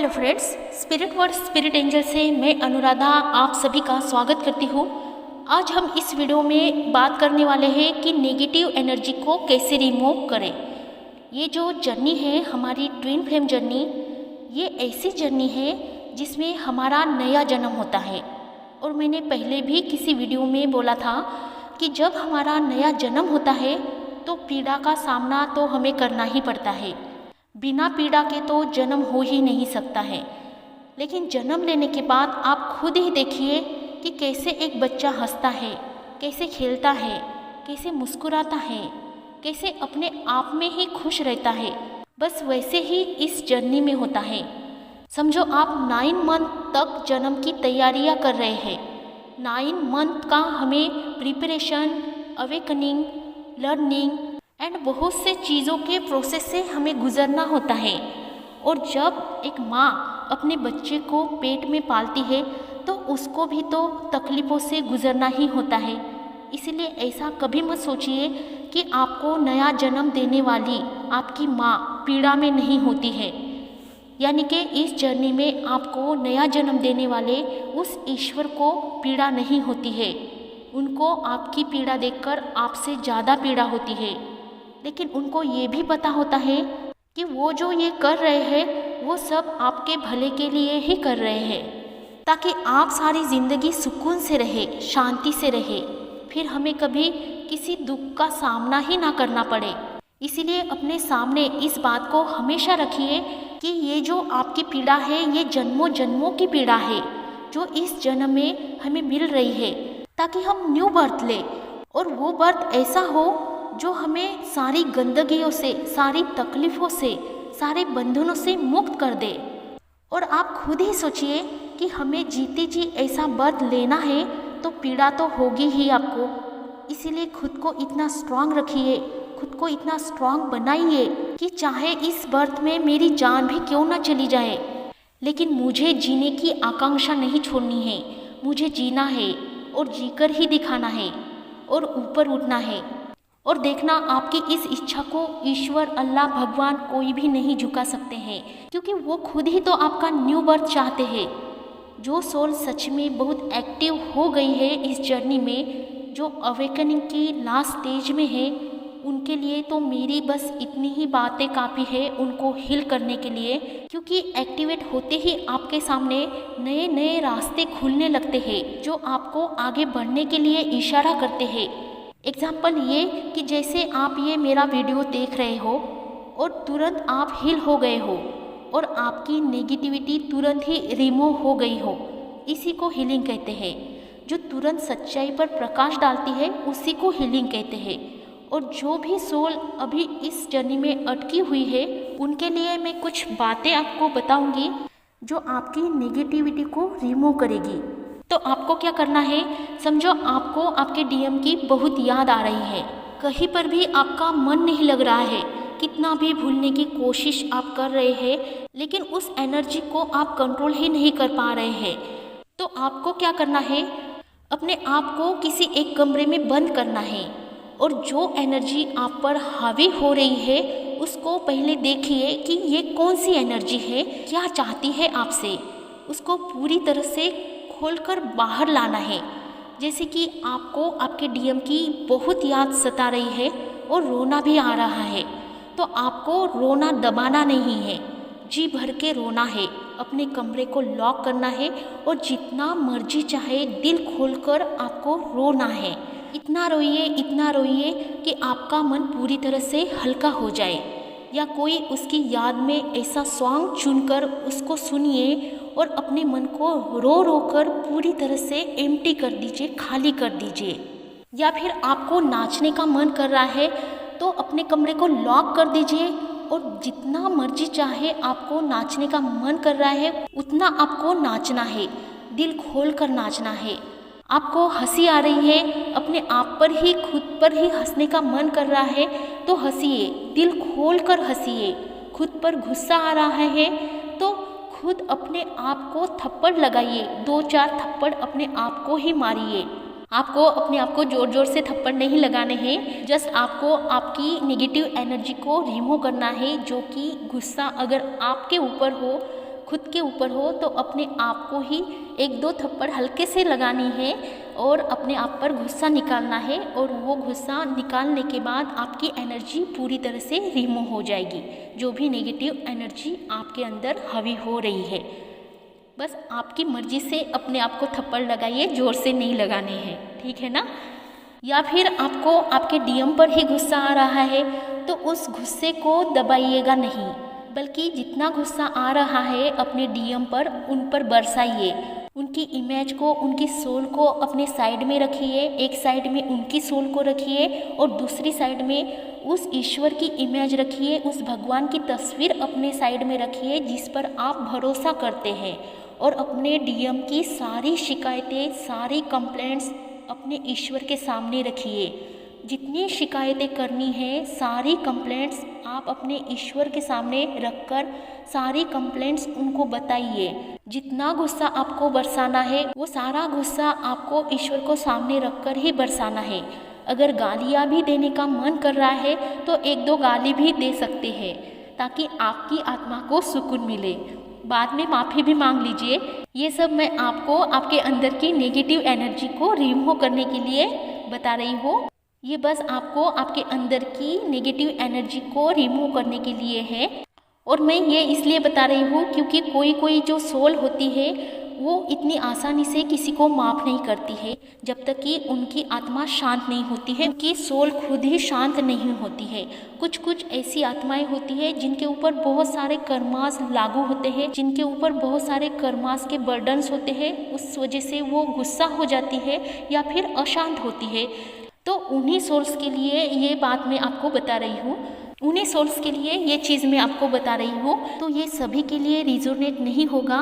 Hello friends, spirit word spirit angel से मैं अनुराधा आप सभी का स्वागत करती हूँ। आज हम इस वीडियो में बात करने वाले हैं कि नेगेटिव एनर्जी को कैसे रिमूव करें। ये जो जर्नी है हमारी ट्विन फ्लेम जर्नी, ये ऐसी जर्नी है जिसमें हमारा नया जन्म होता है। और मैंने पहले भी किसी वीडियो में बोला था कि जब हमारा नया जन्म होता है तो पीड़ा का सामना तो हमें करना ही पड़ता है। बिना पीड़ा के तो जन्म हो ही नहीं सकता है। लेकिन जन्म लेने के बाद आप खुद ही देखिए कि कैसे एक बच्चा हंसता है, कैसे खेलता है, कैसे मुस्कुराता है, कैसे अपने आप में ही खुश रहता है। बस वैसे ही इस जर्नी में होता है। समझो आप 9 मंथ तक जन्म की तैयारियां कर रहे हैं। 9 मंथ का हमें प्रिपरेशन, अवेकनिंग, लर्निंग एंड बहुत से चीज़ों के प्रोसेस से हमें गुजरना होता है। और जब एक माँ अपने बच्चे को पेट में पालती है तो उसको भी तो तकलीफ़ों से गुजरना ही होता है। इसलिए ऐसा कभी मत सोचिए कि आपको नया जन्म देने वाली आपकी माँ पीड़ा में नहीं होती है। यानी कि इस जर्नी में आपको नया जन्म देने वाले उस ईश्वर को पीड़ा नहीं होती है। उनको आपकी पीड़ा देखकर आपसे ज़्यादा पीड़ा होती है। लेकिन उनको ये भी पता होता है कि वो जो ये कर रहे हैं वो सब आपके भले के लिए ही कर रहे हैं, ताकि आप सारी ज़िंदगी सुकून से रहे, शांति से रहे, फिर हमें कभी किसी दुख का सामना ही ना करना पड़े। इसीलिए अपने सामने इस बात को हमेशा रखिए कि ये जो आपकी पीड़ा है ये जन्मों जन्मों की पीड़ा है जो इस जन्म में हमें मिल रही है, ताकि हम न्यू बर्थ लें। और वो बर्थ ऐसा हो जो हमें सारी गंदगियों से, सारी तकलीफ़ों से, सारे बंधनों से मुक्त कर दे। और आप खुद ही सोचिए कि हमें जीते जी ऐसा बर्थ लेना है तो पीड़ा तो होगी ही आपको। इसीलिए खुद को इतना स्ट्रांग रखिए, खुद को इतना स्ट्रांग बनाइए कि चाहे इस बर्थ में मेरी जान भी क्यों ना चली जाए, लेकिन मुझे जीने की आकांक्षा नहीं छोड़नी है। मुझे जीना है और जीकर ही दिखाना है और ऊपर उठना है। और देखना, आपकी इस इच्छा को ईश्वर, अल्लाह, भगवान कोई भी नहीं झुका सकते हैं, क्योंकि वो खुद ही तो आपका न्यू बर्थ चाहते हैं। जो सोल सच में बहुत एक्टिव हो गई है इस जर्नी में, जो अवेकनिंग की लास्ट स्टेज में है, उनके लिए तो मेरी बस इतनी ही बातें काफ़ी है उनको हील करने के लिए। क्योंकि एक्टिवेट होते ही आपके सामने नए नए रास्ते खुलने लगते हैं जो आपको आगे बढ़ने के लिए इशारा करते हैं। एग्जाम्पल ये कि जैसे आप ये मेरा वीडियो देख रहे हो और तुरंत आप हील हो गए हो और आपकी नेगेटिविटी तुरंत ही रिमूव हो गई हो, इसी को हीलिंग कहते हैं। जो तुरंत सच्चाई पर प्रकाश डालती है उसी को हीलिंग कहते हैं। और जो भी सोल अभी इस जर्नी में अटकी हुई है उनके लिए मैं कुछ बातें आपको बताऊंगी जो आपकी नेगेटिविटी को रिमूव करेगी। तो आपको क्या करना है, समझो आपको आपके डीएम की बहुत याद आ रही है, कहीं पर भी आपका मन नहीं लग रहा है, कितना भी भूलने की कोशिश आप कर रहे हैं, लेकिन उस एनर्जी को आप कंट्रोल ही नहीं कर पा रहे हैं। तो आपको क्या करना है, अपने आप को किसी एक कमरे में बंद करना है और जो एनर्जी आप पर हावी हो रही है उसको पहले देखिए कि ये कौन सी एनर्जी है, क्या चाहती है आपसे। उसको पूरी तरह से खोलकर बाहर लाना है। जैसे कि आपको आपके डीएम की बहुत याद सता रही है और रोना भी आ रहा है, तो आपको रोना दबाना नहीं है, जी भर के रोना है। अपने कमरे को लॉक करना है और जितना मर्जी चाहे दिल खोलकर आपको रोना है। इतना रोइए कि आपका मन पूरी तरह से हल्का हो जाए। या कोई उसकी याद में ऐसा सॉन्ग चुनकर उसको सुनिए और अपने मन को रो रो कर पूरी तरह से एम्प्टी कर दीजिए, खाली कर दीजिए। या फिर आपको नाचने का मन कर रहा है तो अपने कमरे को लॉक कर दीजिए और जितना मर्जी चाहे आपको नाचने का मन कर रहा है उतना आपको नाचना है, दिल खोल कर नाचना है। आपको हंसी आ रही है, अपने आप पर ही, खुद पर ही हंसने का मन कर रहा है तो हंसिए, दिल खोल कर हंसिए। खुद पर गुस्सा आ रहा है तो खुद अपने आप को थप्पड़ लगाइए, 2-4 थप्पड़ अपने आप को ही मारिए। आपको अपने आप को जोर जोर से थप्पड़ नहीं लगाने हैं, जस्ट आपको आपकी नेगेटिव एनर्जी को रिमूव करना है। जो कि गुस्सा अगर आपके ऊपर हो, खुद के ऊपर हो तो अपने आप को ही एक दो थप्पड़ हल्के से लगानी है और अपने आप पर गुस्सा निकालना है। और वो गुस्सा निकालने के बाद आपकी एनर्जी पूरी तरह से रिमूव हो जाएगी, जो भी नेगेटिव एनर्जी आपके अंदर हावी हो रही है। बस आपकी मर्जी से अपने आप को थप्पड़ लगाइए, ज़ोर से नहीं लगाने हैं, ठीक है ना। या फिर आपको आपके डीएम पर ही गुस्सा आ रहा है तो उस गुस्से को दबाइएगा नहीं, बल्कि जितना गुस्सा आ रहा है अपने डीएम पर उन पर बरसाइए। उनकी इमेज को, उनकी सोल को अपने साइड में रखिए। एक साइड में उनकी सोल को रखिए और दूसरी साइड में उस ईश्वर की इमेज रखिए, उस भगवान की तस्वीर अपने साइड में रखिए जिस पर आप भरोसा करते हैं। और अपने डीएम की सारी शिकायतें, सारी कंप्लेंट्स अपने ईश्वर के सामने रखिए। जितनी शिकायतें करनी है, सारी कंप्लेंट्स आप अपने ईश्वर के सामने रखकर सारी कंप्लेंट्स उनको बताइए। जितना गुस्सा आपको बरसाना है वो सारा गुस्सा आपको ईश्वर को सामने रखकर ही बरसाना है। अगर गालियाँ भी देने का मन कर रहा है तो एक दो गाली भी दे सकते हैं ताकि आपकी आत्मा को सुकून मिले। बाद में माफ़ी भी मांग लीजिए। ये सब मैं आपको आपके अंदर की नेगेटिव एनर्जी को रिमूव करने के लिए बता रही हूँ। ये बस आपको आपके अंदर की नेगेटिव एनर्जी को रिमूव करने के लिए है। और मैं ये इसलिए बता रही हूँ क्योंकि कोई कोई जो सोल होती है वो इतनी आसानी से किसी को माफ़ नहीं करती है जब तक कि उनकी आत्मा शांत नहीं होती है, उनकी सोल खुद ही शांत नहीं होती है। कुछ कुछ ऐसी आत्माएं होती है जिनके ऊपर बहुत सारे कर्मास लागू होते हैं, जिनके ऊपर बहुत सारे कर्मास के बर्डन्स होते हैं, उस वजह से वो गुस्सा हो जाती है या फिर अशांत होती है। तो उन्हीं सोल्स के लिए ये बात मैं आपको बता रही हूँ, उन्हीं सोल्स के लिए ये चीज़ मैं आपको बता रही हूँ। तो ये सभी के लिए रिजोनेट नहीं होगा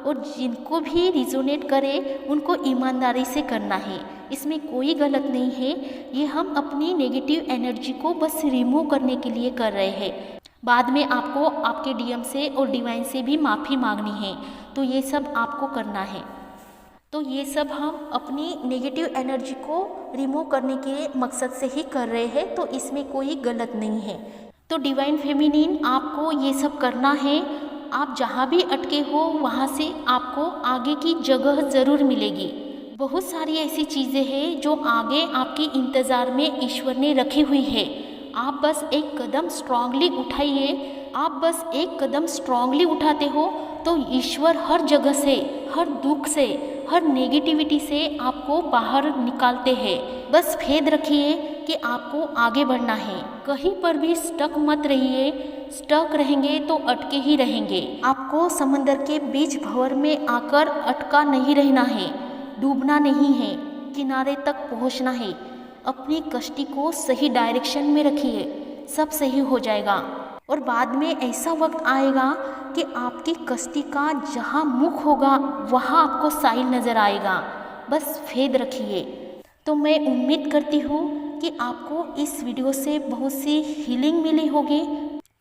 और जिनको भी रिजोनेट करे उनको ईमानदारी से करना है, इसमें कोई गलत नहीं है। ये हम अपनी नेगेटिव एनर्जी को बस रिमूव करने के लिए कर रहे हैं। बाद में आपको आपके डीएम से और डिवाइन से भी माफ़ी मांगनी है, तो ये सब आपको करना है। तो ये सब हम अपनी नेगेटिव एनर्जी को रिमूव करने के मकसद से ही कर रहे हैं, तो इसमें कोई गलत नहीं है। तो डिवाइन फेमिनिन आपको ये सब करना है। आप जहाँ भी अटके हो वहाँ से आपको आगे की जगह ज़रूर मिलेगी। बहुत सारी ऐसी चीज़ें हैं जो आगे आपके इंतज़ार में ईश्वर ने रखी हुई है। आप बस एक कदम स्ट्रांगली उठाइए। आप बस एक कदम स्ट्रांगली उठाते हो तो ईश्वर हर जगह से, हर दुख से, हर नेगेटिविटी से आपको बाहर निकालते हैं। बस फेद रखिए कि आपको आगे बढ़ना है। कहीं पर भी स्टक मत रहिए। स्टक रहेंगे तो अटके ही रहेंगे। आपको समंदर के बीच भंवर में आकर अटका नहीं रहना है, डूबना नहीं है, किनारे तक पहुंचना है। अपनी कश्ती को सही डायरेक्शन में रखिए, सब सही हो जाएगा। और बाद में ऐसा वक्त आएगा कि आपकी कश्ती का जहाँ मुख होगा वहाँ आपको साहिल नज़र आएगा। बस फेद रखिए। तो मैं उम्मीद करती हूँ कि आपको इस वीडियो से बहुत सी हीलिंग मिली होगी,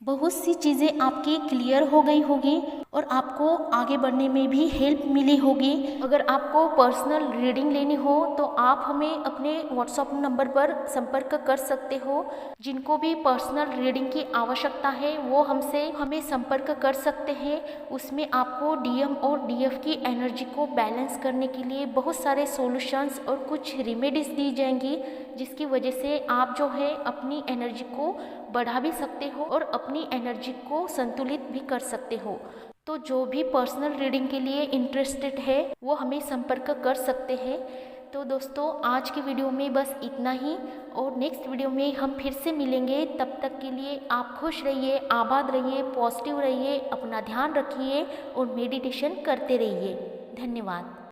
बहुत सी चीज़ें आपकी क्लियर हो गई होगी और आपको आगे बढ़ने में भी हेल्प मिली होगी। अगर आपको पर्सनल रीडिंग लेनी हो तो आप हमें अपने व्हाट्सएप नंबर पर संपर्क कर सकते हो। जिनको भी पर्सनल रीडिंग की आवश्यकता है वो हमें संपर्क कर सकते हैं। उसमें आपको डीएम और डीएफ की एनर्जी को बैलेंस करने के लिए बहुत सारे सॉल्यूशंस और कुछ रेमेडीज दी जाएंगी, जिसकी वजह से आप जो है अपनी एनर्जी को बढ़ा भी सकते हो और अपनी एनर्जी को संतुलित भी कर सकते हो। तो जो भी पर्सनल रीडिंग के लिए इंटरेस्टेड है वो हमें संपर्क कर सकते हैं। तो दोस्तों आज की वीडियो में बस इतना ही और नेक्स्ट वीडियो में हम फिर से मिलेंगे। तब तक के लिए आप खुश रहिए, आबाद रहिए, पॉजिटिव रहिए, अपना ध्यान रखिए और मेडिटेशन करते रहिए। धन्यवाद।